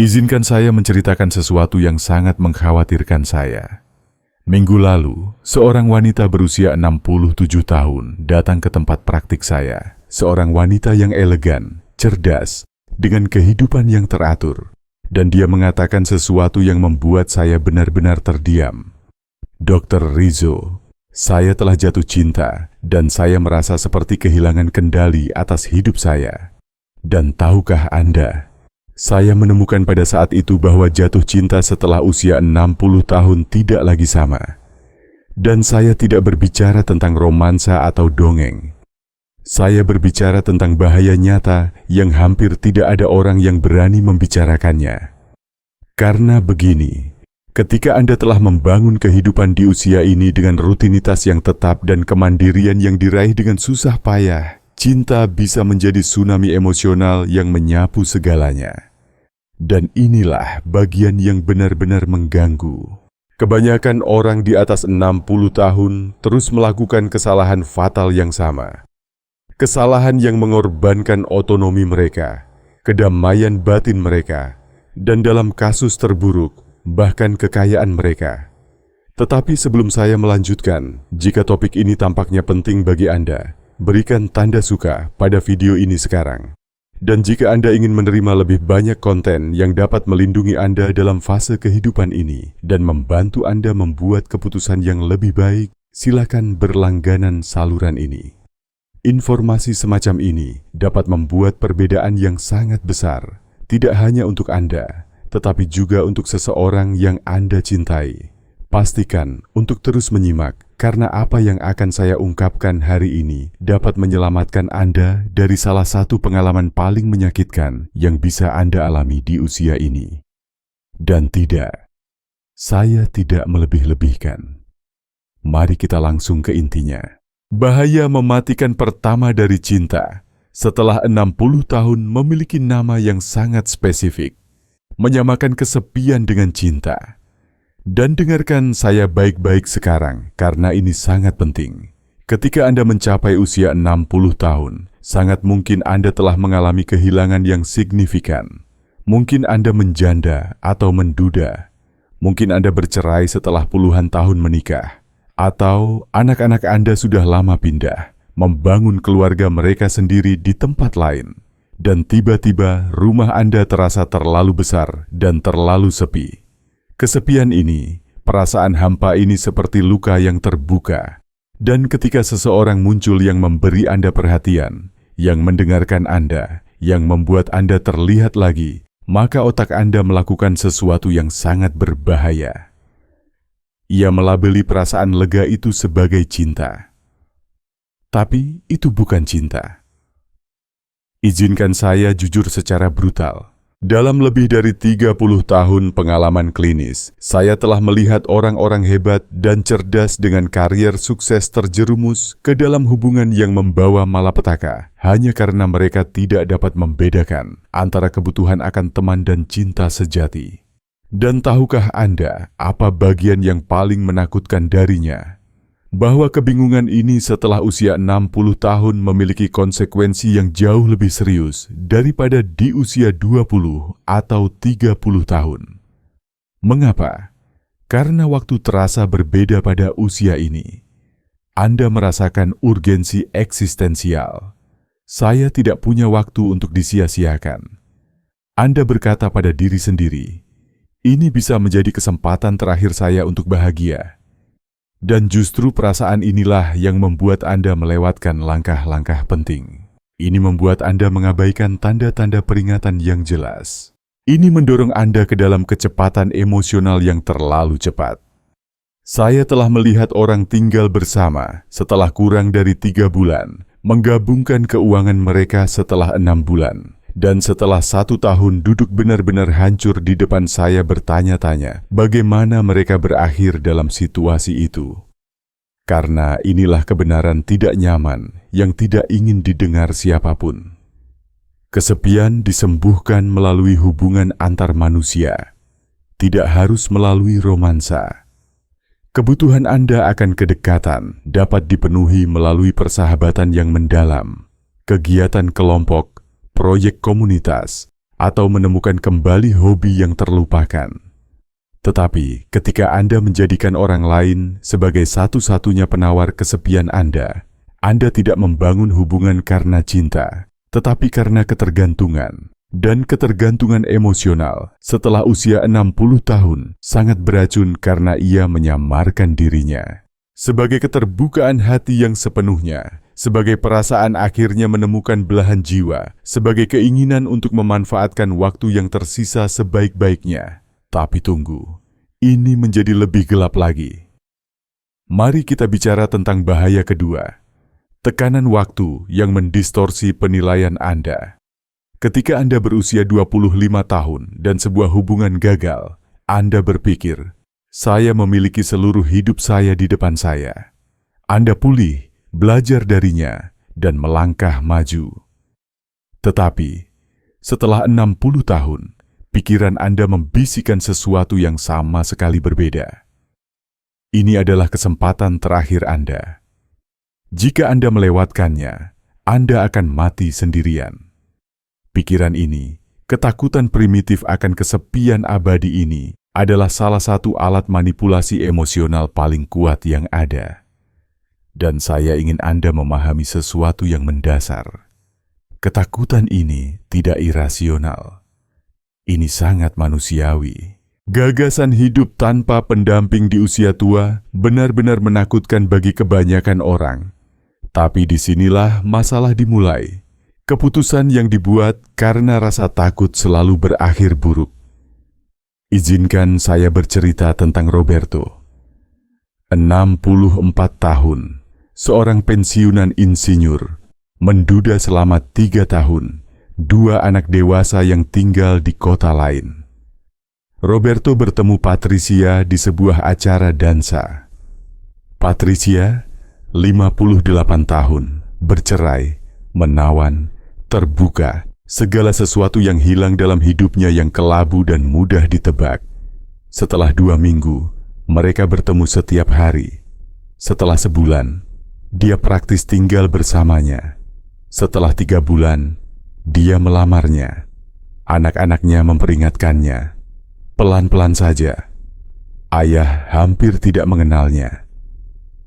Izinkan saya menceritakan sesuatu yang sangat mengkhawatirkan saya. Minggu lalu, seorang wanita berusia 67 tahun datang ke tempat praktik saya. Seorang wanita yang elegan, cerdas, dengan kehidupan yang teratur. Dan dia mengatakan sesuatu yang membuat saya benar-benar terdiam. Dr. Rizzo, saya telah jatuh cinta dan saya merasa seperti kehilangan kendali atas hidup saya. Dan tahukah Anda, saya menemukan pada saat itu bahwa jatuh cinta setelah usia 60 tahun tidak lagi sama. Dan saya tidak berbicara tentang romansa atau dongeng. Saya berbicara tentang bahaya nyata yang hampir tidak ada orang yang berani membicarakannya. Karena begini, ketika Anda telah membangun kehidupan di usia ini dengan rutinitas yang tetap dan kemandirian yang diraih dengan susah payah, cinta bisa menjadi tsunami emosional yang menyapu segalanya. Dan inilah bagian yang benar-benar mengganggu. Kebanyakan orang di atas 60 tahun terus melakukan kesalahan fatal yang sama. Kesalahan yang mengorbankan otonomi mereka, kedamaian batin mereka, dan dalam kasus terburuk, bahkan kekayaan mereka. Tetapi sebelum saya melanjutkan, jika topik ini tampaknya penting bagi Anda, berikan tanda suka pada video ini sekarang. Dan jika Anda ingin menerima lebih banyak konten yang dapat melindungi Anda dalam fase kehidupan ini dan membantu Anda membuat keputusan yang lebih baik, silakan berlangganan saluran ini. Informasi semacam ini dapat membuat perbedaan yang sangat besar, tidak hanya untuk Anda, tetapi juga untuk seseorang yang Anda cintai. Pastikan untuk terus menyimak, karena apa yang akan saya ungkapkan hari ini dapat menyelamatkan Anda dari salah satu pengalaman paling menyakitkan yang bisa Anda alami di usia ini. Dan tidak, saya tidak melebih-lebihkan. Mari kita langsung ke intinya. Bahaya mematikan pertama dari cinta, setelah 60 tahun memiliki nama yang sangat spesifik, menyamakan kesepian dengan cinta. Dan dengarkan saya baik-baik sekarang, karena ini sangat penting. Ketika Anda mencapai usia 60 tahun, sangat mungkin Anda telah mengalami kehilangan yang signifikan. Mungkin Anda menjanda atau menduda. Mungkin Anda bercerai setelah puluhan tahun menikah. Atau anak-anak Anda sudah lama pindah, membangun keluarga mereka sendiri di tempat lain. Dan tiba-tiba rumah Anda terasa terlalu besar dan terlalu sepi. Kesepian ini, perasaan hampa ini seperti luka yang terbuka. Dan ketika seseorang muncul yang memberi Anda perhatian, yang mendengarkan Anda, yang membuat Anda terlihat lagi, maka otak Anda melakukan sesuatu yang sangat berbahaya. Ia melabeli perasaan lega itu sebagai cinta. Tapi itu bukan cinta. Izinkan saya jujur secara brutal. Dalam lebih dari 30 tahun pengalaman klinis, saya telah melihat orang-orang hebat dan cerdas dengan karier sukses terjerumus ke dalam hubungan yang membawa malapetaka hanya karena mereka tidak dapat membedakan antara kebutuhan akan teman dan cinta sejati. Dan tahukah Anda apa bagian yang paling menakutkan darinya? Bahwa kebingungan ini setelah usia 60 tahun memiliki konsekuensi yang jauh lebih serius daripada di usia 20 atau 30 tahun. Mengapa? Karena waktu terasa berbeda pada usia ini. Anda merasakan urgensi eksistensial. Saya tidak punya waktu untuk disia-siakan. Anda berkata pada diri sendiri, ini bisa menjadi kesempatan terakhir saya untuk bahagia. Dan justru perasaan inilah yang membuat Anda melewatkan langkah-langkah penting. Ini membuat Anda mengabaikan tanda-tanda peringatan yang jelas. Ini mendorong Anda ke dalam kecepatan emosional yang terlalu cepat. Saya telah melihat orang tinggal bersama setelah kurang dari 3 bulan, menggabungkan keuangan mereka setelah 6 bulan. Dan setelah 1 tahun duduk benar-benar hancur di depan saya bertanya-tanya bagaimana mereka berakhir dalam situasi itu. Karena inilah kebenaran tidak nyaman yang tidak ingin didengar siapapun. Kesepian disembuhkan melalui hubungan antar manusia, tidak harus melalui romansa. Kebutuhan Anda akan kedekatan dapat dipenuhi melalui persahabatan yang mendalam, kegiatan kelompok, proyek komunitas, atau menemukan kembali hobi yang terlupakan. Tetapi ketika Anda menjadikan orang lain sebagai satu-satunya penawar kesepian Anda tidak membangun hubungan karena cinta, tetapi karena ketergantungan. Dan ketergantungan emosional setelah usia 60 tahun sangat beracun karena ia menyamarkan dirinya. Sebagai keterbukaan hati yang sepenuhnya, sebagai perasaan akhirnya menemukan belahan jiwa, sebagai keinginan untuk memanfaatkan waktu yang tersisa sebaik-baiknya. Tapi tunggu, ini menjadi lebih gelap lagi. Mari kita bicara tentang bahaya kedua, tekanan waktu yang mendistorsi penilaian Anda. Ketika Anda berusia 25 tahun dan sebuah hubungan gagal, Anda berpikir, saya memiliki seluruh hidup saya di depan saya. Anda pulih, belajar darinya, dan melangkah maju. Tetapi, setelah 60 tahun, pikiran Anda membisikkan sesuatu yang sama sekali berbeda. Ini adalah kesempatan terakhir Anda. Jika Anda melewatkannya, Anda akan mati sendirian. Pikiran ini, ketakutan primitif akan kesepian abadi ini, adalah salah satu alat manipulasi emosional paling kuat yang ada. Dan saya ingin Anda memahami sesuatu yang mendasar. Ketakutan ini tidak irasional. Ini sangat manusiawi. Gagasan hidup tanpa pendamping di usia tua benar-benar menakutkan bagi kebanyakan orang. Tapi disinilah masalah dimulai. Keputusan yang dibuat karena rasa takut selalu berakhir buruk. Izinkan saya bercerita tentang Roberto. 64 tahun, seorang pensiunan insinyur, menduda selama 3 tahun, 2 anak dewasa yang tinggal di kota lain. Roberto bertemu Patricia di sebuah acara dansa. Patricia, 58 tahun, bercerai, menawan, terbuka, segala sesuatu yang hilang dalam hidupnya yang kelabu dan mudah ditebak. Setelah 2 minggu, mereka bertemu setiap hari. Setelah sebulan, dia praktis tinggal bersamanya. Setelah 3 bulan, dia melamarnya. Anak-anaknya memperingatkannya. Pelan-pelan saja. Ayah hampir tidak mengenalnya.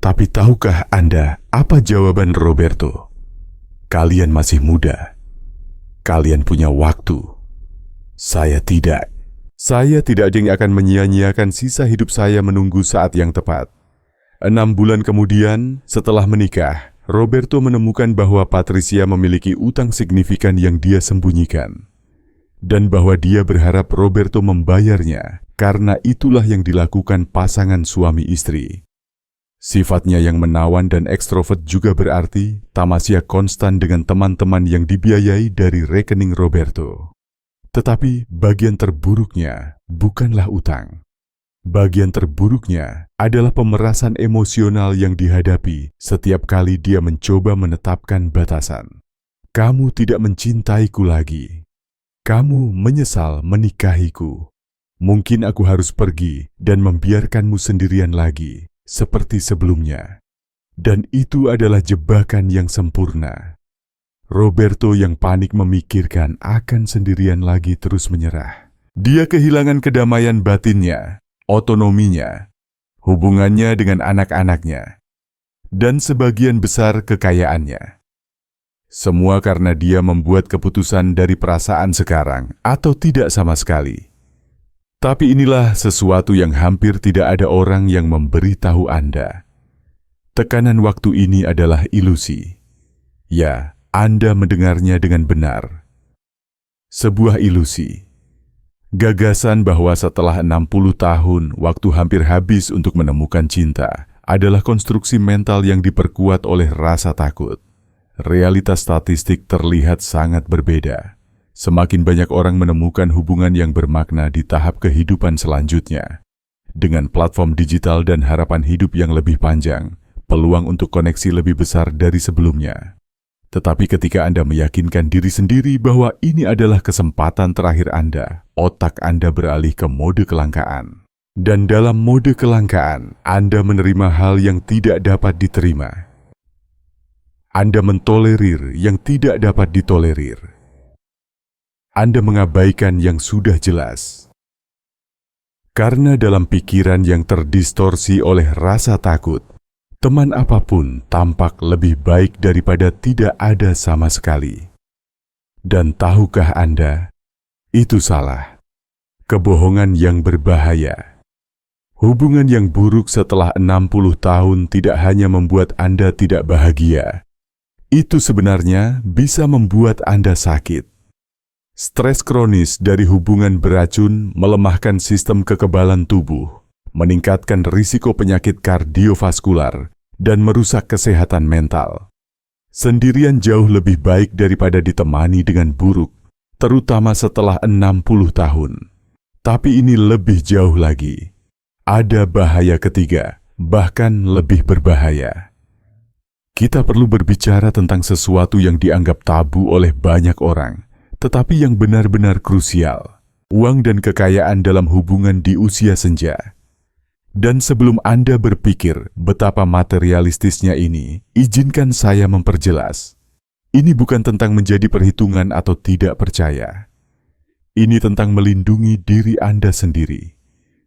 Tapi tahukah Anda apa jawaban Roberto? Kalian masih muda. Kalian punya waktu. Saya tidak. Saya tidak ada yang akan menyia-nyiakan sisa hidup saya menunggu saat yang tepat. 6 bulan kemudian, setelah menikah, Roberto menemukan bahwa Patricia memiliki utang signifikan yang dia sembunyikan. Dan bahwa dia berharap Roberto membayarnya, karena itulah yang dilakukan pasangan suami istri. Sifatnya yang menawan dan ekstrovert juga berarti tamasya konstan dengan teman-teman yang dibiayai dari rekening Roberto. Tetapi bagian terburuknya bukanlah utang. Bagian terburuknya adalah pemerasan emosional yang dihadapi setiap kali dia mencoba menetapkan batasan. Kamu tidak mencintaiku lagi. Kamu menyesal menikahiku. Mungkin aku harus pergi dan membiarkanmu sendirian lagi. Seperti sebelumnya. Dan itu adalah jebakan yang sempurna. Roberto yang panik memikirkan akan sendirian lagi terus menyerah. Dia kehilangan kedamaian batinnya, otonominya, hubungannya dengan anak-anaknya, dan sebagian besar kekayaannya. Semua karena dia membuat keputusan dari perasaan sekarang atau tidak sama sekali. Tapi inilah sesuatu yang hampir tidak ada orang yang memberitahu Anda. Tekanan waktu ini adalah ilusi. Ya, Anda mendengarnya dengan benar. Sebuah ilusi. Gagasan bahwa setelah 60 tahun waktu hampir habis untuk menemukan cinta adalah konstruksi mental yang diperkuat oleh rasa takut. Realitas statistik terlihat sangat berbeda. Semakin banyak orang menemukan hubungan yang bermakna di tahap kehidupan selanjutnya. Dengan platform digital dan harapan hidup yang lebih panjang, peluang untuk koneksi lebih besar dari sebelumnya. Tetapi ketika Anda meyakinkan diri sendiri bahwa ini adalah kesempatan terakhir Anda, otak Anda beralih ke mode kelangkaan. Dan dalam mode kelangkaan, Anda menerima hal yang tidak dapat diterima. Anda mentolerir yang tidak dapat ditolerir. Anda mengabaikan yang sudah jelas. Karena dalam pikiran yang terdistorsi oleh rasa takut, teman apapun tampak lebih baik daripada tidak ada sama sekali. Dan tahukah Anda, itu salah. Kebohongan yang berbahaya. Hubungan yang buruk setelah 60 tahun tidak hanya membuat Anda tidak bahagia. Itu sebenarnya bisa membuat Anda sakit. Stres kronis dari hubungan beracun melemahkan sistem kekebalan tubuh, meningkatkan risiko penyakit kardiovaskular, dan merusak kesehatan mental. Sendirian jauh lebih baik daripada ditemani dengan buruk, terutama setelah 60 tahun. Tapi ini lebih jauh lagi. Ada bahaya ketiga, bahkan lebih berbahaya. Kita perlu berbicara tentang sesuatu yang dianggap tabu oleh banyak orang, tetapi yang benar-benar krusial, uang dan kekayaan dalam hubungan di usia senja. Dan sebelum Anda berpikir betapa materialistisnya ini, izinkan saya memperjelas. Ini bukan tentang menjadi perhitungan atau tidak percaya. Ini tentang melindungi diri Anda sendiri.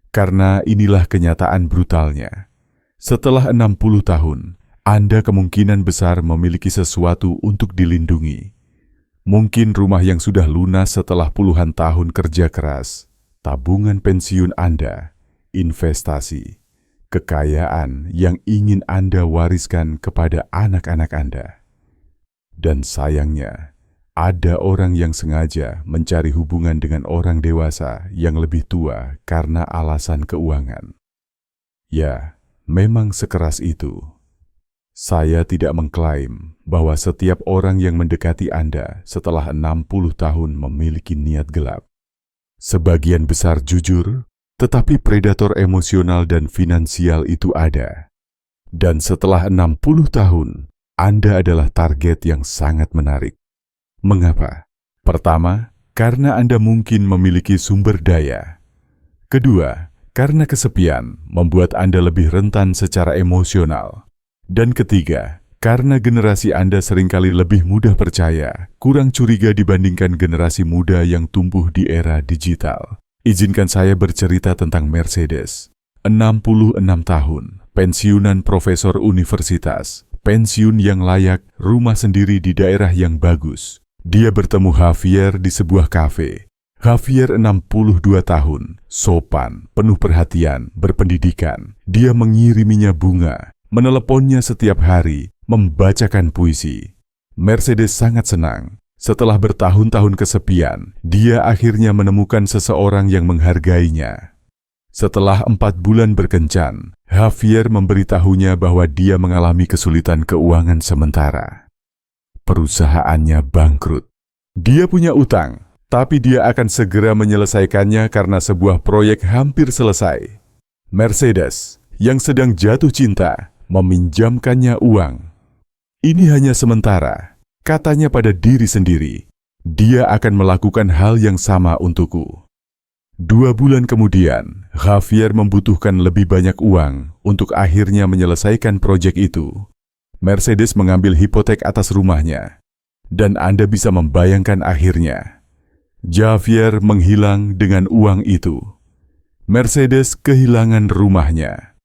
Karena inilah kenyataan brutalnya. Setelah 60 tahun, Anda kemungkinan besar memiliki sesuatu untuk dilindungi. Mungkin rumah yang sudah lunas setelah puluhan tahun kerja keras, tabungan pensiun Anda, investasi, kekayaan yang ingin Anda wariskan kepada anak-anak Anda. Dan sayangnya, ada orang yang sengaja mencari hubungan dengan orang dewasa yang lebih tua karena alasan keuangan. Ya, memang sekeras itu. Saya tidak mengklaim bahwa setiap orang yang mendekati Anda setelah 60 tahun memiliki niat gelap. Sebagian besar jujur, tetapi predator emosional dan finansial itu ada. Dan setelah 60 tahun, Anda adalah target yang sangat menarik. Mengapa? Pertama, karena Anda mungkin memiliki sumber daya. Kedua, karena kesepian membuat Anda lebih rentan secara emosional. Dan ketiga, karena generasi Anda seringkali lebih mudah percaya, kurang curiga dibandingkan generasi muda yang tumbuh di era digital. Izinkan saya bercerita tentang Mercedes. 66 tahun, pensiunan profesor universitas, pensiun yang layak, rumah sendiri di daerah yang bagus. Dia bertemu Javier di sebuah kafe. Javier 62 tahun, sopan, penuh perhatian, berpendidikan. Dia mengiriminya bunga, meneleponnya setiap hari, membacakan puisi. Mercedes sangat senang. Setelah bertahun-tahun kesepian, dia akhirnya menemukan seseorang yang menghargainya. Setelah 4 bulan berkencan, Javier memberitahunya bahwa dia mengalami kesulitan keuangan sementara. Perusahaannya bangkrut. Dia punya utang, tapi dia akan segera menyelesaikannya karena sebuah proyek hampir selesai. Mercedes, yang sedang jatuh cinta, meminjamkannya uang. Ini hanya sementara, katanya pada diri sendiri. Dia akan melakukan hal yang sama untukku. 2 bulan kemudian, Javier membutuhkan lebih banyak uang untuk akhirnya menyelesaikan proyek itu. Mercedes mengambil hipotek atas rumahnya. Dan Anda bisa membayangkan akhirnya. Javier menghilang dengan uang itu. Mercedes kehilangan rumahnya.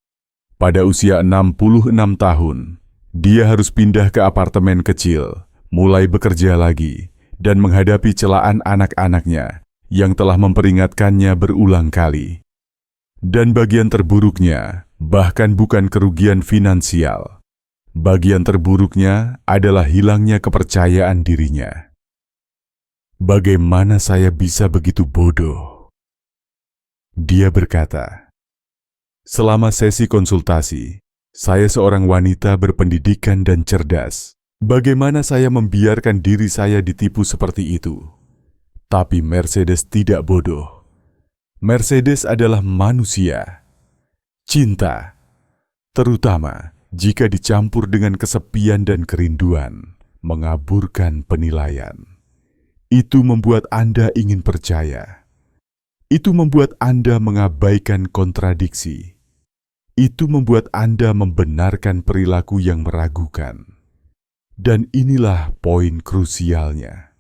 Pada usia 66 tahun, dia harus pindah ke apartemen kecil, mulai bekerja lagi, dan menghadapi celaan anak-anaknya yang telah memperingatkannya berulang kali. Dan bagian terburuknya, bahkan bukan kerugian finansial. Bagian terburuknya adalah hilangnya kepercayaan dirinya. Bagaimana saya bisa begitu bodoh? Dia berkata, selama sesi konsultasi, saya seorang wanita berpendidikan dan cerdas. Bagaimana saya membiarkan diri saya ditipu seperti itu? Tapi Mercedes tidak bodoh. Mercedes adalah manusia. Cinta, terutama jika dicampur dengan kesepian dan kerinduan, mengaburkan penilaian. Itu membuat Anda ingin percaya. Itu membuat Anda mengabaikan kontradiksi. Itu membuat Anda membenarkan perilaku yang meragukan. Dan inilah poin krusialnya.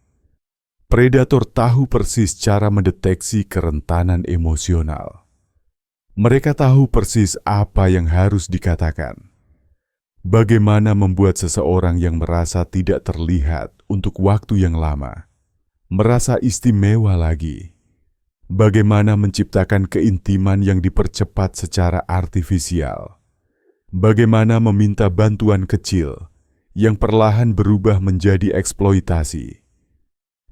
Predator tahu persis cara mendeteksi kerentanan emosional. Mereka tahu persis apa yang harus dikatakan. Bagaimana membuat seseorang yang merasa tidak terlihat untuk waktu yang lama merasa istimewa lagi. Bagaimana menciptakan keintiman yang dipercepat secara artifisial. Bagaimana meminta bantuan kecil yang perlahan berubah menjadi eksploitasi.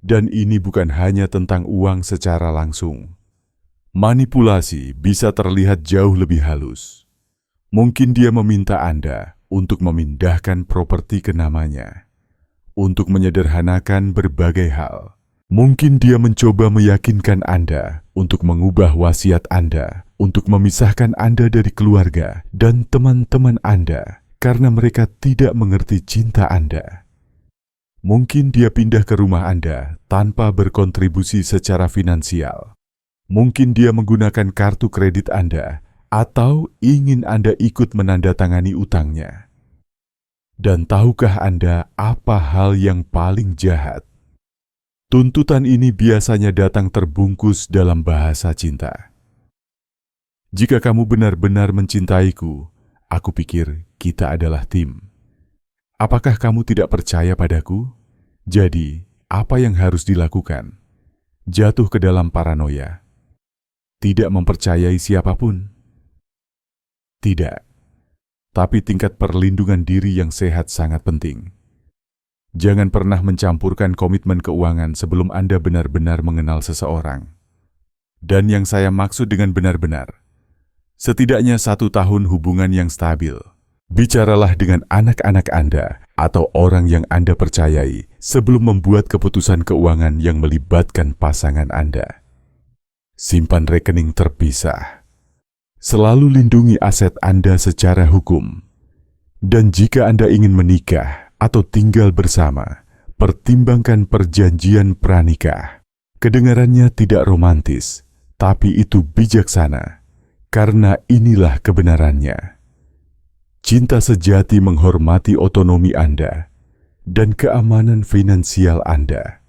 Dan ini bukan hanya tentang uang secara langsung. Manipulasi bisa terlihat jauh lebih halus. Mungkin dia meminta Anda untuk memindahkan properti ke namanya, untuk menyederhanakan berbagai hal. Mungkin dia mencoba meyakinkan Anda untuk mengubah wasiat Anda, untuk memisahkan Anda dari keluarga dan teman-teman Anda karena mereka tidak mengerti cinta Anda. Mungkin dia pindah ke rumah Anda tanpa berkontribusi secara finansial. Mungkin dia menggunakan kartu kredit Anda atau ingin Anda ikut menandatangani utangnya. Dan tahukah Anda apa hal yang paling jahat? Tuntutan ini biasanya datang terbungkus dalam bahasa cinta. Jika kamu benar-benar mencintaiku, aku pikir kita adalah tim. Apakah kamu tidak percaya padaku? Jadi, apa yang harus dilakukan? Jatuh ke dalam paranoia. Tidak mempercayai siapapun? Tidak. Tapi tingkat perlindungan diri yang sehat sangat penting. Jangan pernah mencampurkan komitmen keuangan sebelum Anda benar-benar mengenal seseorang. Dan yang saya maksud dengan benar-benar, setidaknya 1 tahun hubungan yang stabil. Bicaralah dengan anak-anak Anda atau orang yang Anda percayai sebelum membuat keputusan keuangan yang melibatkan pasangan Anda. Simpan rekening terpisah. Selalu lindungi aset Anda secara hukum. Dan jika Anda ingin menikah atau tinggal bersama, pertimbangkan perjanjian pranikah. Kedengarannya tidak romantis, tapi itu bijaksana, karena inilah kebenarannya. Cinta sejati menghormati otonomi Anda dan keamanan finansial Anda.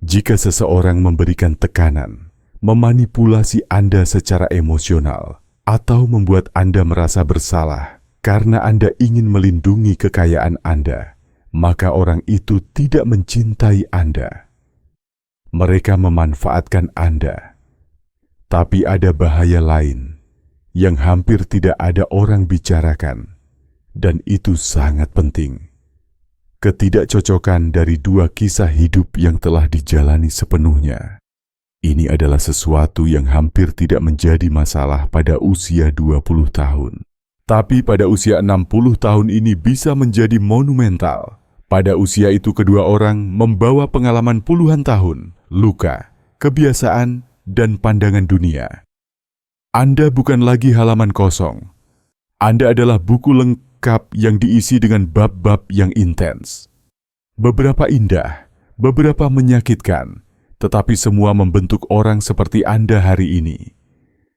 Jika seseorang memberikan tekanan, memanipulasi Anda secara emosional, atau membuat Anda merasa bersalah karena Anda ingin melindungi kekayaan Anda, maka orang itu tidak mencintai Anda. Mereka memanfaatkan Anda. Tapi ada bahaya lain yang hampir tidak ada orang bicarakan, dan itu sangat penting. Ketidakcocokan dari 2 kisah hidup yang telah dijalani sepenuhnya. Ini adalah sesuatu yang hampir tidak menjadi masalah pada usia 20 tahun. Tapi pada usia 60 tahun ini bisa menjadi monumental. Pada usia itu kedua orang membawa pengalaman puluhan tahun, luka, kebiasaan, dan pandangan dunia. Anda bukan lagi halaman kosong. Anda adalah buku lengkap yang diisi dengan bab-bab yang intens. Beberapa indah, beberapa menyakitkan, tetapi semua membentuk orang seperti Anda hari ini.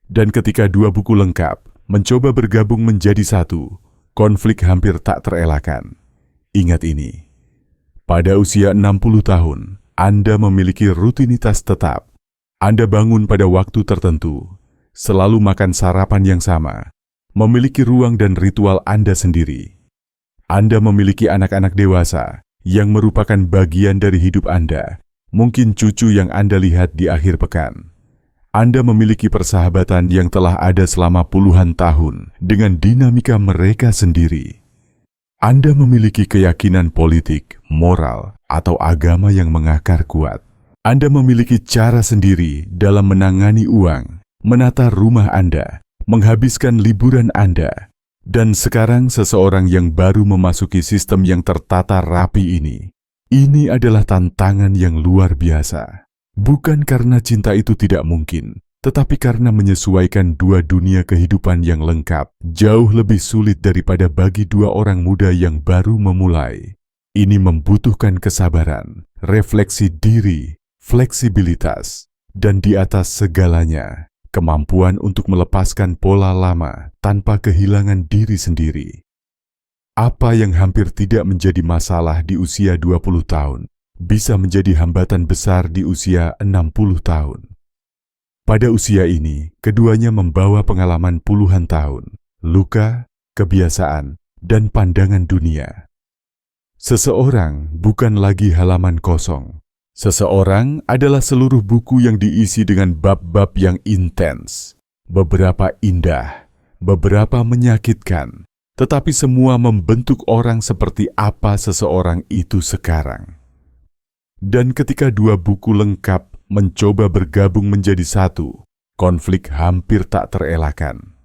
Dan ketika 2 buku lengkap mencoba bergabung menjadi satu, konflik hampir tak terelakkan. Ingat ini, pada usia 60 tahun, Anda memiliki rutinitas tetap. Anda bangun pada waktu tertentu, selalu makan sarapan yang sama, memiliki ruang dan ritual Anda sendiri. Anda memiliki anak-anak dewasa yang merupakan bagian dari hidup Anda, mungkin cucu yang Anda lihat di akhir pekan. Anda memiliki persahabatan yang telah ada selama puluhan tahun dengan dinamika mereka sendiri. Anda memiliki keyakinan politik, moral, atau agama yang mengakar kuat. Anda memiliki cara sendiri dalam menangani uang, menata rumah Anda, menghabiskan liburan Anda, dan sekarang seseorang yang baru memasuki sistem yang tertata rapi ini. Ini adalah tantangan yang luar biasa. Bukan karena cinta itu tidak mungkin, tetapi karena menyesuaikan 2 dunia kehidupan yang lengkap, jauh lebih sulit daripada bagi 2 orang muda yang baru memulai. Ini membutuhkan kesabaran, refleksi diri, fleksibilitas, dan di atas segalanya, kemampuan untuk melepaskan pola lama tanpa kehilangan diri sendiri. Apa yang hampir tidak menjadi masalah di usia 20 tahun, bisa menjadi hambatan besar di usia 60 tahun. Pada usia ini, keduanya membawa pengalaman puluhan tahun, luka, kebiasaan, dan pandangan dunia. Seseorang bukan lagi halaman kosong. Seseorang adalah seluruh buku yang diisi dengan bab-bab yang intens, beberapa indah, beberapa menyakitkan, tetapi semua membentuk orang seperti apa seseorang itu sekarang. Dan ketika dua buku lengkap mencoba bergabung menjadi satu, konflik hampir tak terelakkan.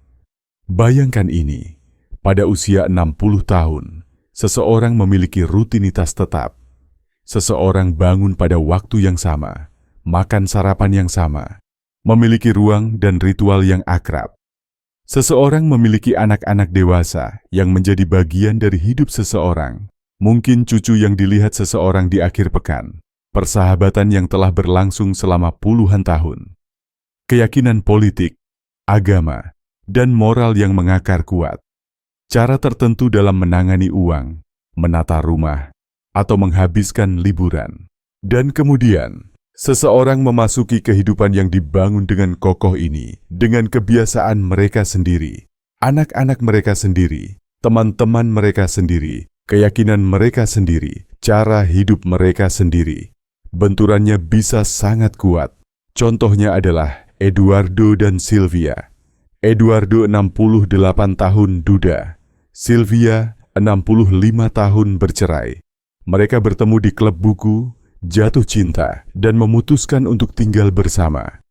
Bayangkan ini, pada usia 60 tahun, seseorang memiliki rutinitas tetap. Seseorang bangun pada waktu yang sama, makan sarapan yang sama, memiliki ruang dan ritual yang akrab. Seseorang memiliki anak-anak dewasa yang menjadi bagian dari hidup seseorang, mungkin cucu yang dilihat seseorang di akhir pekan, persahabatan yang telah berlangsung selama puluhan tahun, keyakinan politik, agama, dan moral yang mengakar kuat, cara tertentu dalam menangani uang, menata rumah, atau menghabiskan liburan. Dan kemudian, seseorang memasuki kehidupan yang dibangun dengan kokoh ini, dengan kebiasaan mereka sendiri, anak-anak mereka sendiri, teman-teman mereka sendiri, keyakinan mereka sendiri, cara hidup mereka sendiri. Benturannya bisa sangat kuat. Contohnya adalah Eduardo dan Sylvia. Eduardo 68 tahun duda, Sylvia 65 tahun bercerai. Mereka bertemu di klub buku, jatuh cinta, dan memutuskan untuk tinggal bersama.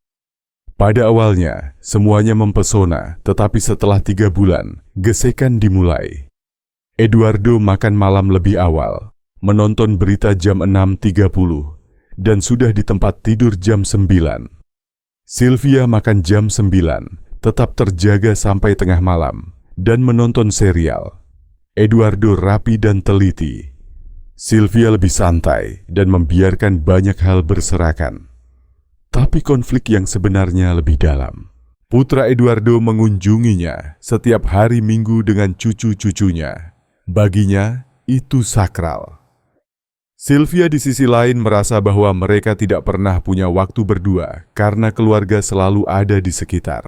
Pada awalnya, semuanya mempesona, tetapi setelah 3 bulan, gesekan dimulai. Eduardo makan malam lebih awal, menonton berita jam 6.30, dan sudah di tempat tidur jam 9. Sylvia makan jam 9, tetap terjaga sampai tengah malam, dan menonton serial. Eduardo rapi dan teliti. Sylvia lebih santai dan membiarkan banyak hal berserakan. Tapi konflik yang sebenarnya lebih dalam. Putra Eduardo mengunjunginya setiap hari Minggu dengan cucu-cucunya. Baginya, itu sakral. Sylvia di sisi lain merasa bahwa mereka tidak pernah punya waktu berdua karena keluarga selalu ada di sekitar.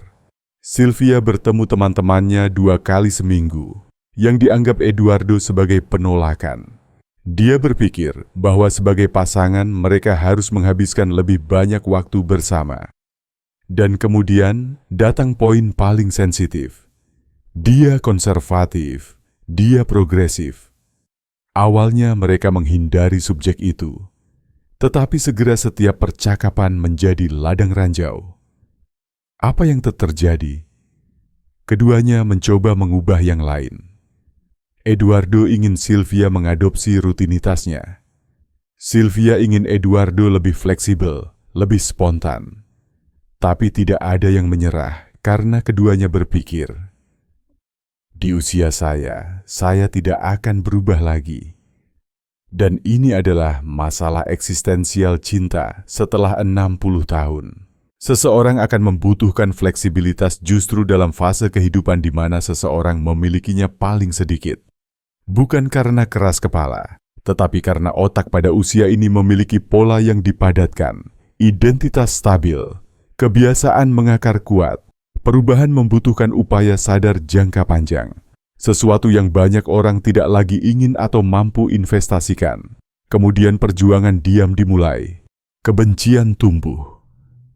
Sylvia bertemu teman-temannya 2 kali seminggu, yang dianggap Eduardo sebagai penolakan. Dia berpikir bahwa sebagai pasangan mereka harus menghabiskan lebih banyak waktu bersama. Dan kemudian datang poin paling sensitif. Dia konservatif, dia progresif. Awalnya mereka menghindari subjek itu, tetapi segera setiap percakapan menjadi ladang ranjau. Apa yang terjadi? Keduanya mencoba mengubah yang lain. Eduardo ingin Sylvia mengadopsi rutinitasnya. Sylvia ingin Eduardo lebih fleksibel, lebih spontan. Tapi tidak ada yang menyerah karena keduanya berpikir, di usia saya tidak akan berubah lagi. Dan ini adalah masalah eksistensial cinta setelah 60 tahun. Seseorang akan membutuhkan fleksibilitas justru dalam fase kehidupan di mana seseorang memilikinya paling sedikit. Bukan karena keras kepala, tetapi karena otak pada usia ini memiliki pola yang dipadatkan, identitas stabil, kebiasaan mengakar kuat. Perubahan membutuhkan upaya sadar jangka panjang, sesuatu yang banyak orang tidak lagi ingin atau mampu investasikan. Kemudian perjuangan diam dimulai, kebencian tumbuh,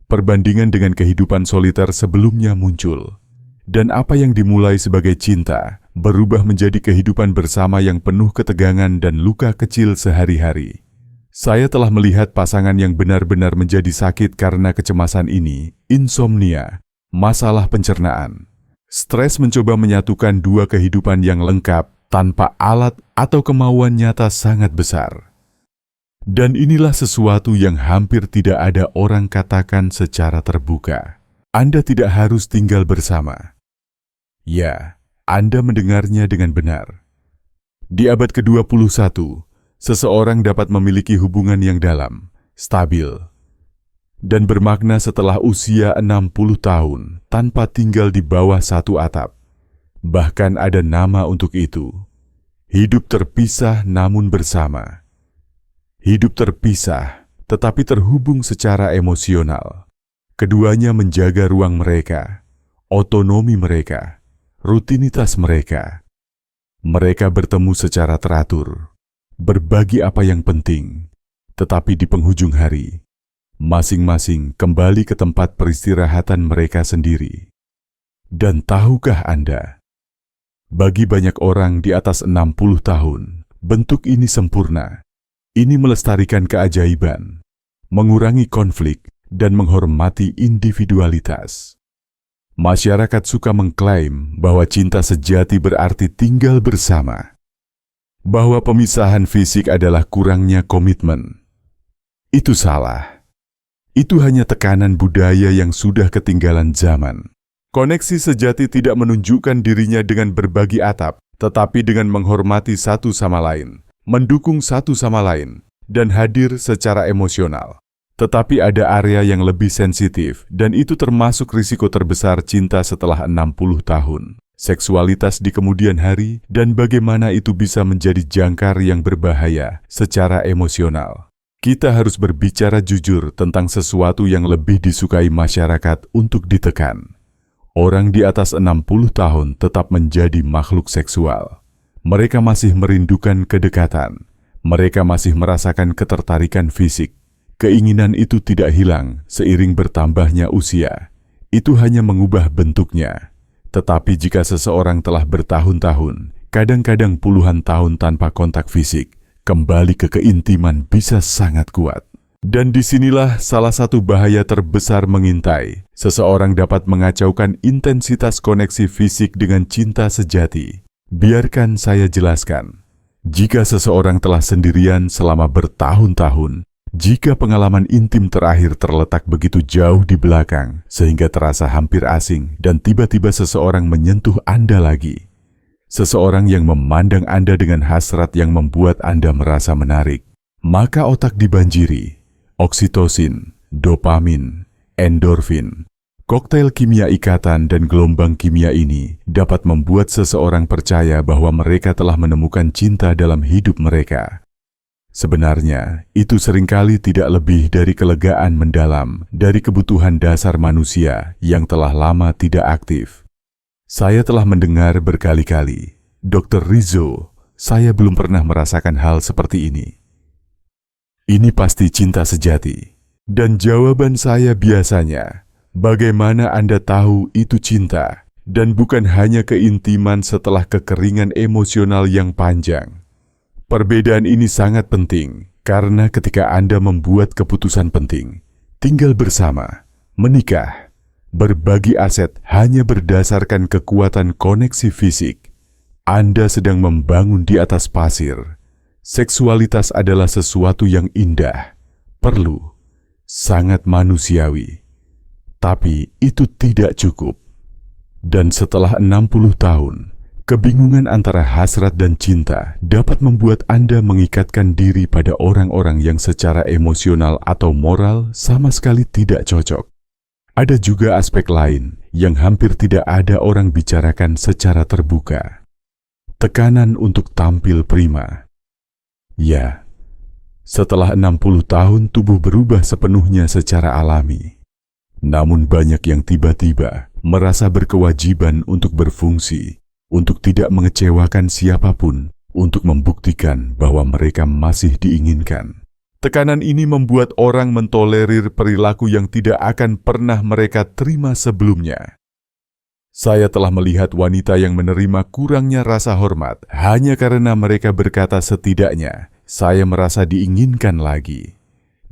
perbandingan dengan kehidupan soliter sebelumnya muncul, dan apa yang dimulai sebagai cinta berubah menjadi kehidupan bersama yang penuh ketegangan dan luka kecil sehari-hari. Saya telah melihat pasangan yang benar-benar menjadi sakit karena kecemasan ini, insomnia, masalah pencernaan. Stres mencoba menyatukan dua kehidupan yang lengkap tanpa alat atau kemauan nyata sangat besar. Dan inilah sesuatu yang hampir tidak ada orang katakan secara terbuka. Anda tidak harus tinggal bersama. Ya, Anda mendengarnya dengan benar. Di abad ke-21, seseorang dapat memiliki hubungan yang dalam, stabil, dan bermakna setelah usia 60 tahun tanpa tinggal di bawah satu atap. Bahkan ada nama untuk itu. Hidup terpisah namun bersama. hidup terpisah, tetapi terhubung secara emosional. Keduanya menjaga ruang mereka, otonomi mereka, rutinitas mereka. Mereka bertemu secara teratur, berbagi apa yang penting, tetapi di penghujung hari, masing-masing kembali ke tempat peristirahatan mereka sendiri. Dan tahukah Anda, bagi banyak orang di atas 60 tahun, bentuk ini sempurna. Ini melestarikan keajaiban, mengurangi konflik, dan menghormati individualitas. Masyarakat suka mengklaim bahwa cinta sejati berarti tinggal bersama, bahwa pemisahan fisik adalah kurangnya komitmen. Itu salah. Itu hanya tekanan budaya yang sudah ketinggalan zaman. Koneksi sejati tidak menunjukkan dirinya dengan berbagi atap, tetapi dengan menghormati satu sama lain, mendukung satu sama lain, dan hadir secara emosional. Tetapi ada area yang lebih sensitif, dan itu termasuk risiko terbesar cinta setelah 60 tahun. Seksualitas di kemudian hari, dan bagaimana itu bisa menjadi jangkar yang berbahaya secara emosional. Kita harus berbicara jujur tentang sesuatu yang lebih disukai masyarakat untuk ditekan. Orang di atas 60 tahun tetap menjadi makhluk seksual. Mereka masih merindukan kedekatan. Mereka masih merasakan ketertarikan fisik. Keinginan itu tidak hilang seiring bertambahnya usia. Itu hanya mengubah bentuknya. Tetapi jika seseorang telah bertahun-tahun, kadang-kadang puluhan tahun tanpa kontak fisik, kembali ke keintiman bisa sangat kuat. Dan disinilah salah satu bahaya terbesar mengintai. Seseorang dapat mengacaukan intensitas koneksi fisik dengan cinta sejati. Biarkan saya jelaskan. Jika seseorang telah sendirian selama bertahun-tahun, jika pengalaman intim terakhir terletak begitu jauh di belakang, sehingga terasa hampir asing dan tiba-tiba seseorang menyentuh Anda lagi. Seseorang yang memandang Anda dengan hasrat yang membuat Anda merasa menarik. Maka otak dibanjiri. Oksitosin, dopamin, endorfin. Koktail kimia ikatan dan gelombang kimia ini dapat membuat seseorang percaya bahwa mereka telah menemukan cinta dalam hidup mereka. Sebenarnya, itu seringkali tidak lebih dari kelegaan mendalam dari kebutuhan dasar manusia yang telah lama tidak aktif. Saya telah mendengar berkali-kali, Dr. Rizzo, saya belum pernah merasakan hal seperti ini. Ini pasti cinta sejati. Dan jawaban saya biasanya, bagaimana Anda tahu itu cinta, dan bukan hanya keintiman setelah kekeringan emosional yang panjang. Perbedaan ini sangat penting, karena ketika Anda membuat keputusan penting, tinggal bersama, menikah, berbagi aset hanya berdasarkan kekuatan koneksi fisik, Anda sedang membangun di atas pasir. Seksualitas adalah sesuatu yang indah, perlu, sangat manusiawi. Tapi itu tidak cukup. Dan setelah 60 tahun, kebingungan antara hasrat dan cinta dapat membuat Anda mengikatkan diri pada orang-orang yang secara emosional atau moral sama sekali tidak cocok. Ada juga aspek lain yang hampir tidak ada orang bicarakan secara terbuka. Tekanan untuk tampil prima. Ya, setelah 60 tahun tubuh berubah sepenuhnya secara alami. Namun banyak yang tiba-tiba merasa berkewajiban untuk berfungsi, untuk tidak mengecewakan siapapun, untuk membuktikan bahwa mereka masih diinginkan. Tekanan ini membuat orang mentolerir perilaku yang tidak akan pernah mereka terima sebelumnya. Saya telah melihat wanita yang menerima kurangnya rasa hormat hanya karena mereka berkata setidaknya, saya merasa diinginkan lagi.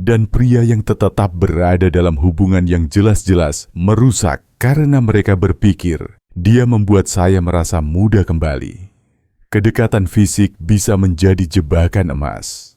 Dan pria yang tetap berada dalam hubungan yang jelas-jelas merusak karena mereka berpikir, dia membuat saya merasa muda kembali. Kedekatan fisik bisa menjadi jebakan emas.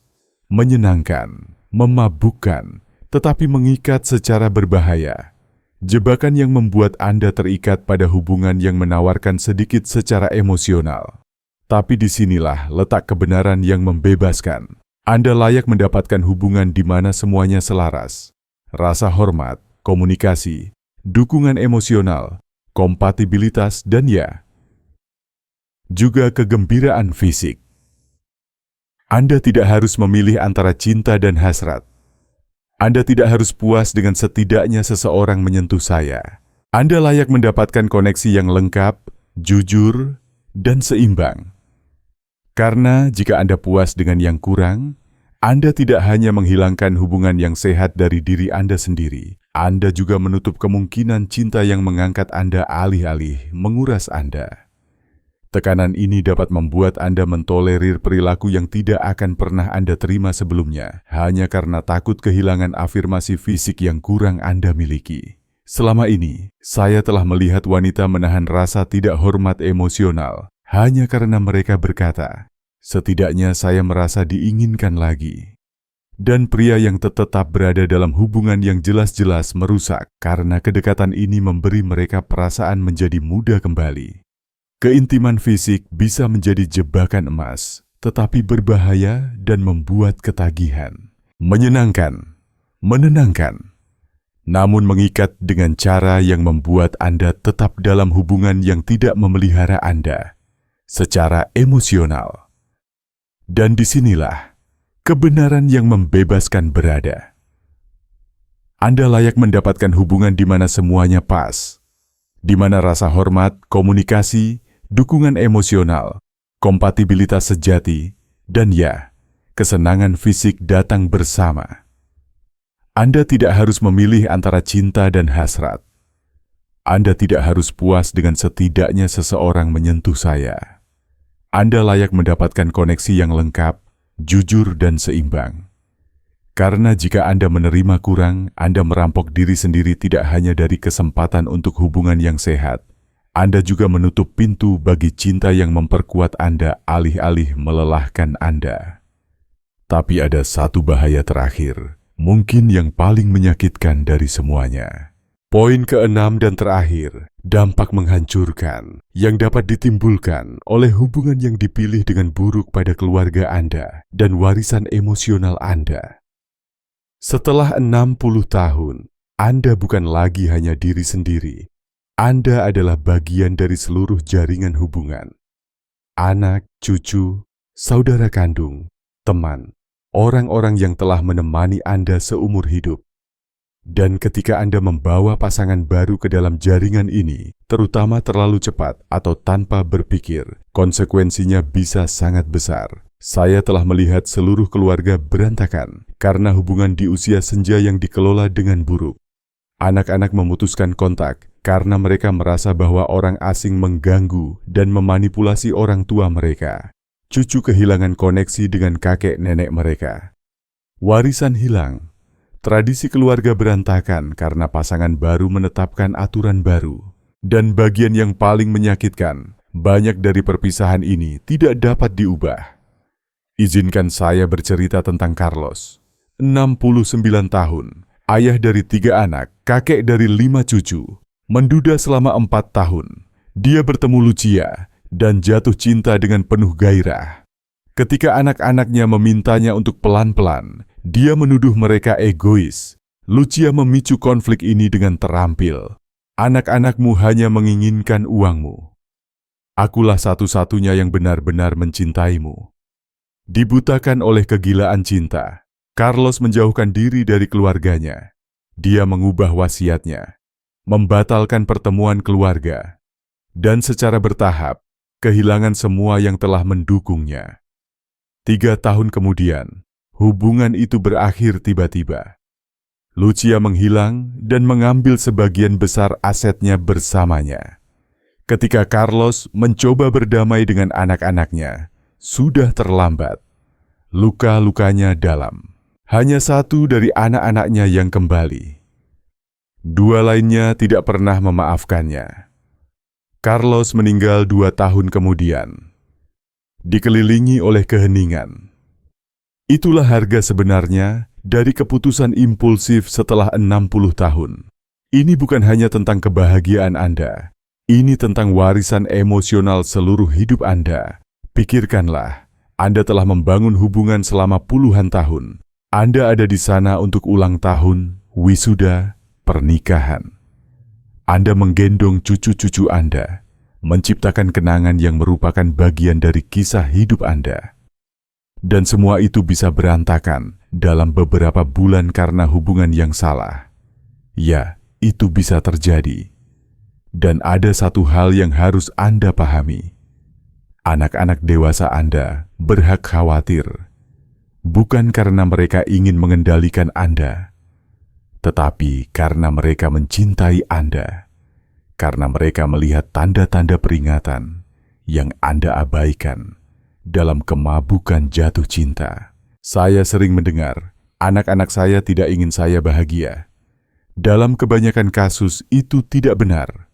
Menyenangkan, memabukkan, tetapi mengikat secara berbahaya. Jebakan yang membuat Anda terikat pada hubungan yang menawarkan sedikit secara emosional. Tapi disinilah letak kebenaran yang membebaskan. Anda layak mendapatkan hubungan di mana semuanya selaras. Rasa hormat, komunikasi, dukungan emosional, kompatibilitas, dan ya, juga kegembiraan fisik. Anda tidak harus memilih antara cinta dan hasrat. Anda tidak harus puas dengan setidaknya seseorang menyentuh saya. Anda layak mendapatkan koneksi yang lengkap, jujur, dan seimbang. Karena jika Anda puas dengan yang kurang, Anda tidak hanya menghilangkan hubungan yang sehat dari diri Anda sendiri, Anda juga menutup kemungkinan cinta yang mengangkat Anda alih-alih menguras Anda. Tekanan ini dapat membuat Anda mentolerir perilaku yang tidak akan pernah Anda terima sebelumnya, hanya karena takut kehilangan afirmasi fisik yang kurang Anda miliki. Selama ini, saya telah melihat wanita menahan rasa tidak hormat emosional, hanya karena mereka berkata, "Setidaknya saya merasa diinginkan lagi." Dan pria yang tetap berada dalam hubungan yang jelas-jelas merusak karena kedekatan ini memberi mereka perasaan menjadi muda kembali. Keintiman fisik bisa menjadi jebakan emas, tetapi berbahaya dan membuat ketagihan. Menyenangkan, menenangkan, namun mengikat dengan cara yang membuat Anda tetap dalam hubungan yang tidak memelihara Anda secara emosional. Dan disinilah kebenaran yang membebaskan berada. Anda layak mendapatkan hubungan di mana semuanya pas, di mana rasa hormat, komunikasi, dukungan emosional, kompatibilitas sejati, dan ya, kesenangan fisik datang bersama. Anda tidak harus memilih antara cinta dan hasrat. Anda tidak harus puas dengan setidaknya seseorang menyentuh saya. Anda layak mendapatkan koneksi yang lengkap, jujur, dan seimbang. Karena jika Anda menerima kurang, Anda merampok diri sendiri tidak hanya dari kesempatan untuk hubungan yang sehat, Anda juga menutup pintu bagi cinta yang memperkuat Anda alih-alih melelahkan Anda. Tapi ada satu bahaya terakhir, mungkin yang paling menyakitkan dari semuanya. Poin keenam dan terakhir, dampak menghancurkan yang dapat ditimbulkan oleh hubungan yang dipilih dengan buruk pada keluarga Anda dan warisan emosional Anda. Setelah 60 tahun, Anda bukan lagi hanya diri sendiri. Anda adalah bagian dari seluruh jaringan hubungan. Anak, cucu, saudara kandung, teman, orang-orang yang telah menemani Anda seumur hidup. Dan ketika Anda membawa pasangan baru ke dalam jaringan ini, terutama terlalu cepat atau tanpa berpikir, konsekuensinya bisa sangat besar. Saya telah melihat seluruh keluarga berantakan karena hubungan di usia senja yang dikelola dengan buruk. Anak-anak memutuskan kontak karena mereka merasa bahwa orang asing mengganggu dan memanipulasi orang tua mereka. Cucu kehilangan koneksi dengan kakek nenek mereka. Warisan hilang. Tradisi keluarga berantakan karena pasangan baru menetapkan aturan baru. Dan bagian yang paling menyakitkan, banyak dari perpisahan ini tidak dapat diubah. Izinkan saya bercerita tentang Carlos. 69 tahun, ayah dari 3 anak, kakek dari 5 cucu. Menduda selama 4 tahun, dia bertemu Lucia dan jatuh cinta dengan penuh gairah. Ketika anak-anaknya memintanya untuk pelan-pelan, dia menuduh mereka egois. Lucia memicu konflik ini dengan terampil. Anak-anakmu hanya menginginkan uangmu. Akulah satu-satunya yang benar-benar mencintaimu. Dibutakan oleh kegilaan cinta, Carlos menjauhkan diri dari keluarganya. Dia mengubah wasiatnya, membatalkan pertemuan keluarga, dan secara bertahap, kehilangan semua yang telah mendukungnya. 3 tahun kemudian, hubungan itu berakhir tiba-tiba. Lucia menghilang dan mengambil sebagian besar asetnya bersamanya. Ketika Carlos mencoba berdamai dengan anak-anaknya, sudah terlambat. Luka-lukanya dalam. Hanya 1 dari anak-anaknya yang kembali. 2 lainnya tidak pernah memaafkannya. Carlos meninggal 2 tahun kemudian, dikelilingi oleh keheningan. Itulah harga sebenarnya dari keputusan impulsif setelah 60 tahun. Ini bukan hanya tentang kebahagiaan Anda, ini tentang warisan emosional seluruh hidup Anda. Pikirkanlah, Anda telah membangun hubungan selama puluhan tahun. Anda ada di sana untuk ulang tahun, wisuda, pernikahan. Anda menggendong cucu-cucu Anda, menciptakan kenangan yang merupakan bagian dari kisah hidup Anda. Dan semua itu bisa berantakan dalam beberapa bulan karena hubungan yang salah. Ya, itu bisa terjadi. Dan ada satu hal yang harus Anda pahami. Anak-anak dewasa Anda berhak khawatir. Bukan karena mereka ingin mengendalikan Anda, tetapi karena mereka mencintai Anda. Karena mereka melihat tanda-tanda peringatan yang Anda abaikan dalam kemabukan jatuh cinta. Saya sering mendengar, anak-anak saya tidak ingin saya bahagia. Dalam kebanyakan kasus itu tidak benar.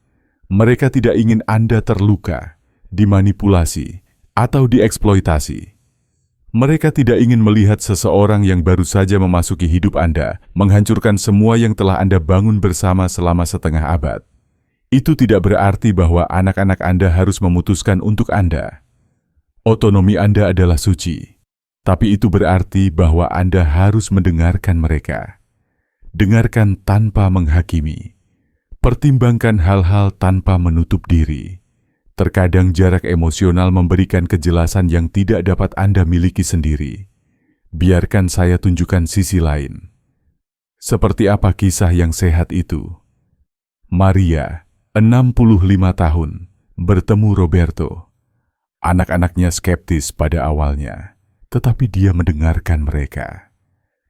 Mereka tidak ingin Anda terluka, dimanipulasi, atau dieksploitasi. Mereka tidak ingin melihat seseorang yang baru saja memasuki hidup Anda menghancurkan semua yang telah Anda bangun bersama selama setengah abad. Itu tidak berarti bahwa anak-anak Anda harus memutuskan untuk Anda. Otonomi Anda adalah suci, tapi itu berarti bahwa Anda harus mendengarkan mereka. Dengarkan tanpa menghakimi. Pertimbangkan hal-hal tanpa menutup diri. Terkadang jarak emosional memberikan kejelasan yang tidak dapat Anda miliki sendiri. Biarkan saya tunjukkan sisi lain. Seperti apa kisah yang sehat itu? Maria, 65 tahun, bertemu Roberto. Anak-anaknya skeptis pada awalnya, tetapi dia mendengarkan mereka.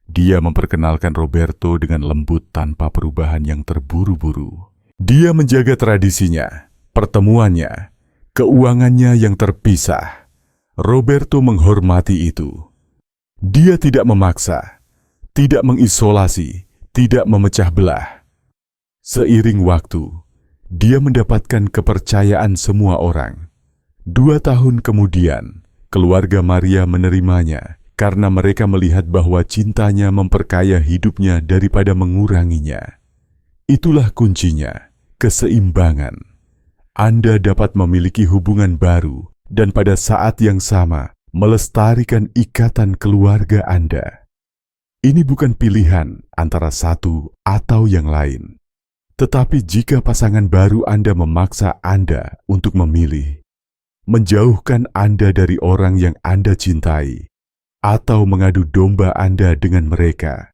Dia memperkenalkan Roberto dengan lembut tanpa perubahan yang terburu-buru. Dia menjaga tradisinya, pertemuannya, keuangannya yang terpisah. Roberto menghormati itu. Dia tidak memaksa, tidak mengisolasi, tidak memecah belah. Seiring waktu, dia mendapatkan kepercayaan semua orang. 2 tahun kemudian, keluarga Maria menerimanya karena mereka melihat bahwa cintanya memperkaya hidupnya daripada menguranginya. Itulah kuncinya, keseimbangan. Anda dapat memiliki hubungan baru dan pada saat yang sama melestarikan ikatan keluarga Anda. Ini bukan pilihan antara satu atau yang lain. Tetapi jika pasangan baru Anda memaksa Anda untuk memilih, menjauhkan Anda dari orang yang Anda cintai, atau mengadu domba Anda dengan mereka,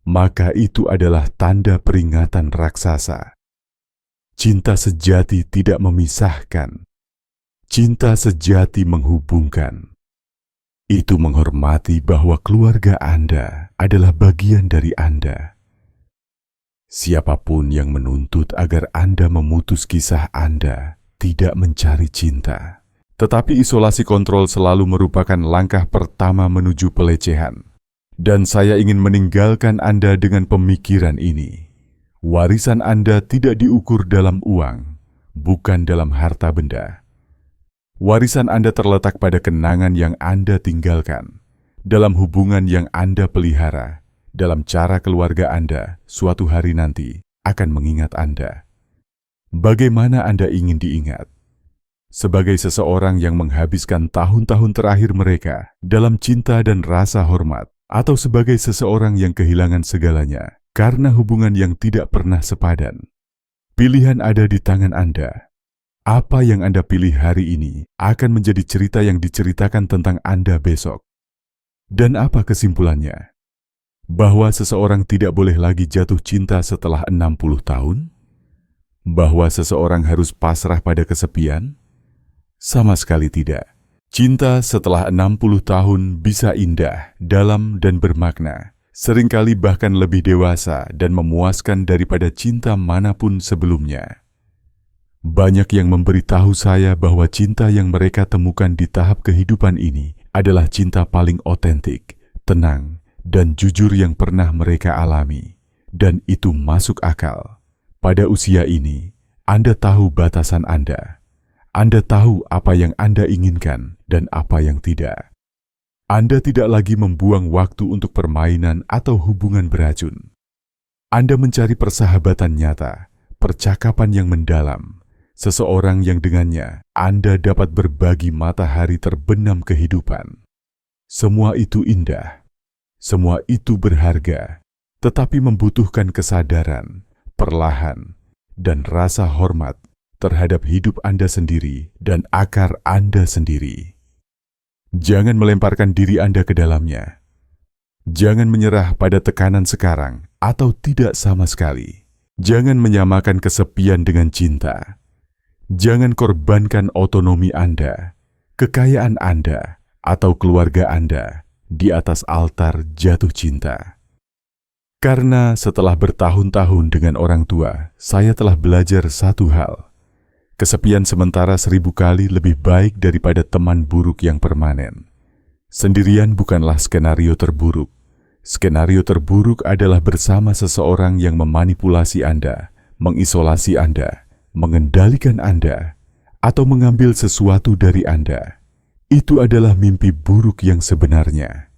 maka itu adalah tanda peringatan raksasa. Cinta sejati tidak memisahkan. Cinta sejati menghubungkan. Itu menghormati bahwa keluarga Anda adalah bagian dari Anda. Siapapun yang menuntut agar Anda memutus kisah Anda tidak mencari cinta. Tetapi isolasi kontrol selalu merupakan langkah pertama menuju pelecehan. Dan saya ingin meninggalkan Anda dengan pemikiran ini. Warisan Anda tidak diukur dalam uang, bukan dalam harta benda. Warisan Anda terletak pada kenangan yang Anda tinggalkan, dalam hubungan yang Anda pelihara, dalam cara keluarga Anda suatu hari nanti akan mengingat Anda. Bagaimana Anda ingin diingat? Sebagai seseorang yang menghabiskan tahun-tahun terakhir mereka dalam cinta dan rasa hormat, atau sebagai seseorang yang kehilangan segalanya karena hubungan yang tidak pernah sepadan. Pilihan ada di tangan Anda. Apa yang Anda pilih hari ini akan menjadi cerita yang diceritakan tentang Anda besok. Dan apa kesimpulannya? Bahwa seseorang tidak boleh lagi jatuh cinta setelah 60 tahun? Bahwa seseorang harus pasrah pada kesepian? Sama sekali tidak. Cinta setelah 60 tahun bisa indah, dalam dan bermakna. Seringkali bahkan lebih dewasa dan memuaskan daripada cinta manapun sebelumnya. Banyak yang memberitahu saya bahwa cinta yang mereka temukan di tahap kehidupan ini adalah cinta paling otentik, tenang, dan jujur yang pernah mereka alami. Dan itu masuk akal. Pada usia ini, Anda tahu batasan Anda. Anda tahu apa yang Anda inginkan dan apa yang tidak. Anda tidak lagi membuang waktu untuk permainan atau hubungan beracun. Anda mencari persahabatan nyata, percakapan yang mendalam, seseorang yang dengannya Anda dapat berbagi matahari terbenam kehidupan. Semua itu indah, semua itu berharga, tetapi membutuhkan kesadaran, perlahan, dan rasa hormat terhadap hidup Anda sendiri dan akar Anda sendiri. Jangan melemparkan diri Anda ke dalamnya. Jangan menyerah pada tekanan sekarang atau tidak sama sekali. Jangan menyamakan kesepian dengan cinta. Jangan korbankan otonomi Anda, kekayaan Anda, atau keluarga Anda di atas altar jatuh cinta. Karena setelah bertahun-tahun dengan orang tua, saya telah belajar satu hal. Kesepian sementara 1000 kali lebih baik daripada teman buruk yang permanen. Sendirian bukanlah skenario terburuk. Skenario terburuk adalah bersama seseorang yang memanipulasi Anda, mengisolasi Anda, mengendalikan Anda, atau mengambil sesuatu dari Anda. Itu adalah mimpi buruk yang sebenarnya.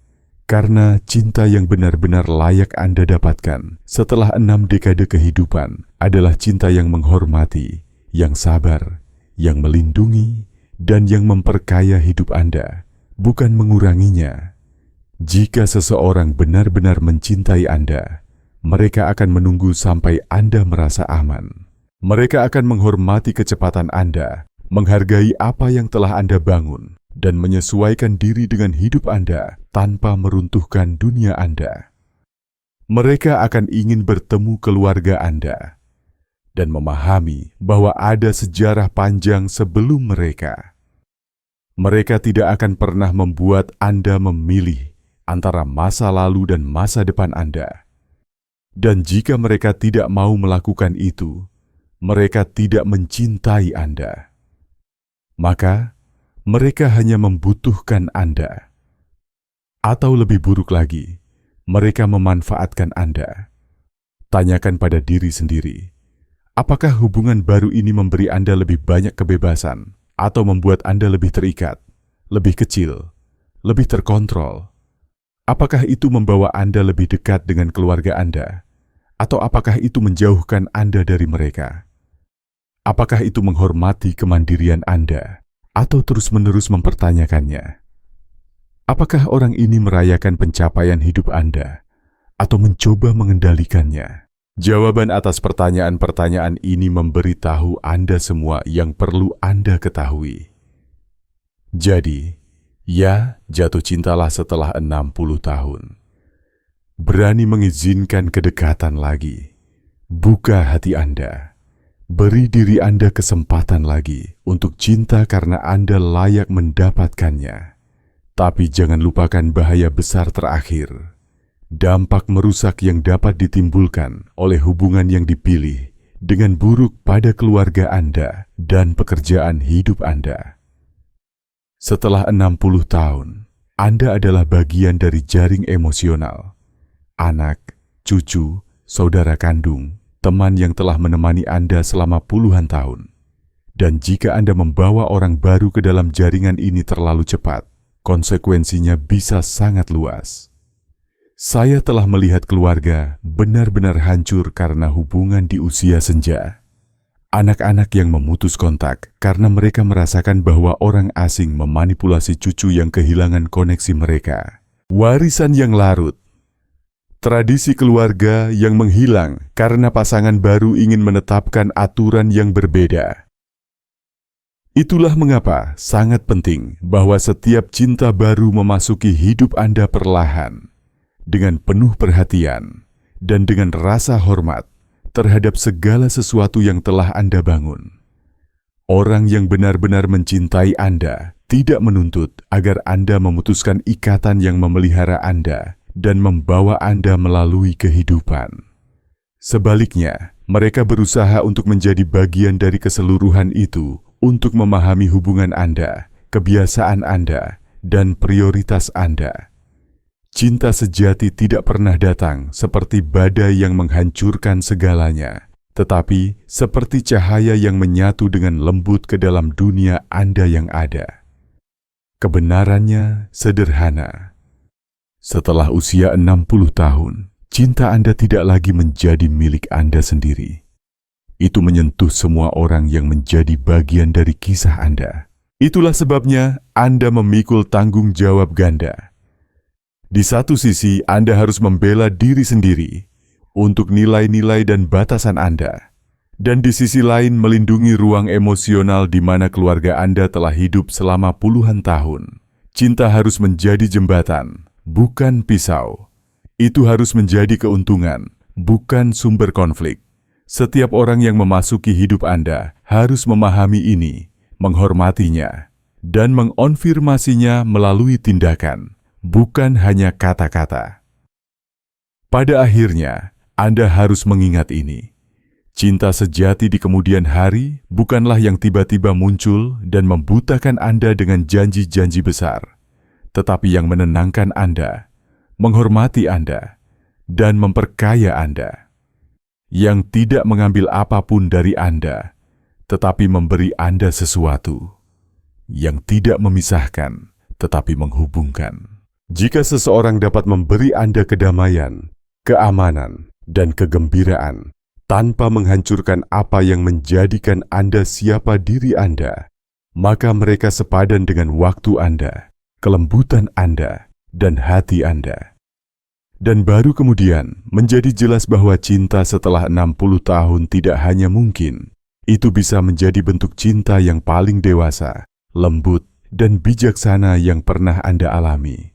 Karena cinta yang benar-benar layak Anda dapatkan setelah 6 dekade kehidupan adalah cinta yang menghormati, yang sabar, yang melindungi, dan yang memperkaya hidup Anda, bukan menguranginya. Jika seseorang benar-benar mencintai Anda, mereka akan menunggu sampai Anda merasa aman. Mereka akan menghormati kecepatan Anda, menghargai apa yang telah Anda bangun, dan menyesuaikan diri dengan hidup Anda tanpa meruntuhkan dunia Anda. Mereka akan ingin bertemu keluarga Anda dan memahami bahwa ada sejarah panjang sebelum mereka. Mereka tidak akan pernah membuat Anda memilih antara masa lalu dan masa depan Anda. Dan jika mereka tidak mau melakukan itu, mereka tidak mencintai Anda. Maka, mereka hanya membutuhkan Anda. Atau lebih buruk lagi, mereka memanfaatkan Anda. Tanyakan pada diri sendiri, apakah hubungan baru ini memberi Anda lebih banyak kebebasan atau membuat Anda lebih terikat, lebih kecil, lebih terkontrol? Apakah itu membawa Anda lebih dekat dengan keluarga Anda? Atau apakah itu menjauhkan Anda dari mereka? Apakah itu menghormati kemandirian Anda? Atau terus-menerus mempertanyakannya? Apakah orang ini merayakan pencapaian hidup Anda? Atau mencoba mengendalikannya? Jawaban atas pertanyaan-pertanyaan ini memberitahu Anda semua yang perlu Anda ketahui. Jadi, ya, jatuh cintalah setelah 60 tahun. Berani mengizinkan kedekatan lagi. Buka hati Anda. Beri diri Anda kesempatan lagi untuk cinta karena Anda layak mendapatkannya. Tapi jangan lupakan bahaya besar terakhir. Dampak merusak yang dapat ditimbulkan oleh hubungan yang dipilih dengan buruk pada keluarga Anda dan pekerjaan hidup Anda. Setelah 60 tahun, Anda adalah bagian dari jaring emosional. Anak, cucu, saudara kandung, teman yang telah menemani Anda selama puluhan tahun. Dan jika Anda membawa orang baru ke dalam jaringan ini terlalu cepat, konsekuensinya bisa sangat luas. Saya telah melihat keluarga benar-benar hancur karena hubungan di usia senja. Anak-anak yang memutus kontak karena mereka merasakan bahwa orang asing memanipulasi cucu yang kehilangan koneksi mereka. Warisan yang larut. Tradisi keluarga yang menghilang karena pasangan baru ingin menetapkan aturan yang berbeda. Itulah mengapa sangat penting bahwa setiap cinta baru memasuki hidup Anda perlahan, dengan penuh perhatian dan dengan rasa hormat terhadap segala sesuatu yang telah Anda bangun. Orang yang benar-benar mencintai Anda tidak menuntut agar Anda memutuskan ikatan yang memelihara Anda dan membawa Anda melalui kehidupan. Sebaliknya, mereka berusaha untuk menjadi bagian dari keseluruhan itu untuk memahami hubungan Anda, kebiasaan Anda, dan prioritas Anda. Cinta sejati tidak pernah datang seperti badai yang menghancurkan segalanya, tetapi seperti cahaya yang menyatu dengan lembut ke dalam dunia Anda yang ada. Kebenarannya sederhana. Setelah usia 60 tahun, cinta Anda tidak lagi menjadi milik Anda sendiri. Itu menyentuh semua orang yang menjadi bagian dari kisah Anda. Itulah sebabnya Anda memikul tanggung jawab ganda. Di satu sisi, Anda harus membela diri sendiri untuk nilai-nilai dan batasan Anda. Dan di sisi lain melindungi ruang emosional di mana keluarga Anda telah hidup selama puluhan tahun Cinta harus menjadi jembatan, bukan pisau. Itu harus menjadi keuntungan, bukan sumber konflik. Setiap orang yang memasuki hidup Anda harus memahami ini, menghormatinya, dan mengonfirmasinya melalui tindakan, bukan hanya kata-kata. Pada akhirnya, Anda harus mengingat ini. Cinta sejati di kemudian hari bukanlah yang tiba-tiba muncul dan membutakan Anda dengan janji-janji besar, tetapi yang menenangkan Anda, menghormati Anda, dan memperkaya Anda. Yang tidak mengambil apapun dari Anda, tetapi memberi Anda sesuatu. Yang tidak memisahkan, tetapi menghubungkan. Jika seseorang dapat memberi Anda kedamaian, keamanan, dan kegembiraan, tanpa menghancurkan apa yang menjadikan Anda siapa diri Anda, maka mereka sepadan dengan waktu Anda, kelembutan Anda, dan hati Anda. Dan baru kemudian menjadi jelas bahwa cinta setelah 60 tahun tidak hanya mungkin, itu bisa menjadi bentuk cinta yang paling dewasa, lembut, dan bijaksana yang pernah Anda alami.